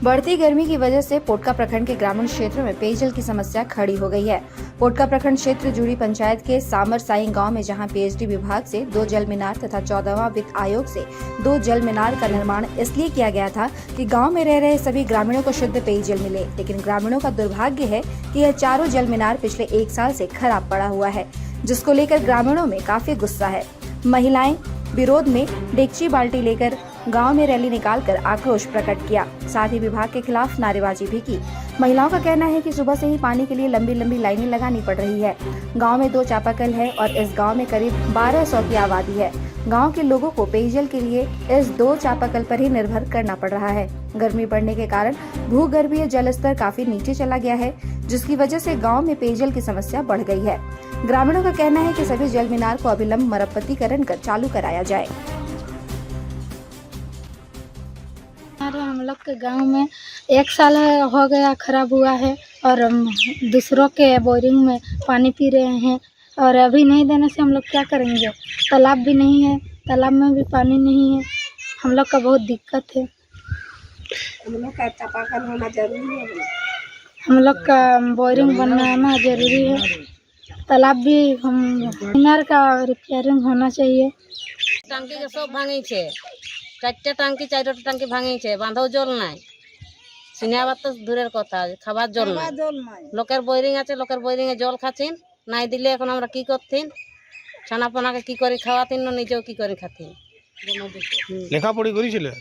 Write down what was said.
बढ़ती गर्मी की वजह से पोटका प्रखंड के ग्रामीण क्षेत्रों में पेयजल की समस्या खड़ी हो गई है। पोटका प्रखंड क्षेत्र जुड़ी पंचायत के सामर साई गांव में जहां पीएचडी विभाग से 2 जल मीनार तथा 14वां वित्त आयोग से 2 जल मीनार का निर्माण इसलिए किया गया था कि गांव में रह रहे सभी ग्रामीणों को शुद्ध पेयजल मिले, लेकिन ग्रामीणों का दुर्भाग्य है कि यह चारों जल मीनार पिछले 1 साल से खराब पड़ा हुआ है, जिसको लेकर ग्रामीणों में काफी गुस्सा है। महिलाएं विरोध में डेगची बाल्टी लेकर गांव में रैली निकालकर आक्रोश प्रकट किया, साथ ही विभाग के खिलाफ नारेबाजी भी की। महिलाओं का कहना है कि सुबह से ही पानी के लिए लंबी लंबी लाइनें लगानी पड़ रही है। गांव में 2 चापाकल है और इस गांव में करीब 1200 की आबादी है। गांव के लोगों को पेयजल के लिए इस 2 चापाकल पर ही निर्भर करना पड़ रहा है। गर्मी बढ़ने के कारण भूगर्भीय जल स्तर काफी नीचे चला गया है, जिसकी वजह से गांव में पेयजल की समस्या बढ़ गई है। ग्रामीणों का कहना है कि सभी जल मीनार को अविलंब मरम्मतीकरण कर चालू कराया जाए। हम लोग के गांव में 1 साल हो गया खराब हुआ है और दूसरों के बोरिंग में पानी पी रहे हैं और अभी नहीं देने से हम लोग क्या करेंगे। तालाब भी नहीं है, तालाब में भी पानी नहीं है, हम लोग का बहुत दिक्कत है। हम लोग का चापाकल होना जरूरी है, हम लोग का बोरिंग बनना जरूरी है। तालाब भी हम मीनार का रिपेयरिंग होना चाहिए। टांकी के सब भांगी छे, 4टा टांकी 4टा टांकी भांगी छे, बांधो जल নাই, সিনিয়াবার তো দূরের কথা, খাবার জল নাই। লোকের বোরিং আছে, লোকের বোরিং এ জল খাচ্ছেন, নাই দিলে এখন আমরা কি করতেন, ছানাপোনাকে কি করে খাওয়াতেন, নিজেও কি করে খাতেন। লেখাপড়ি করেছিলে?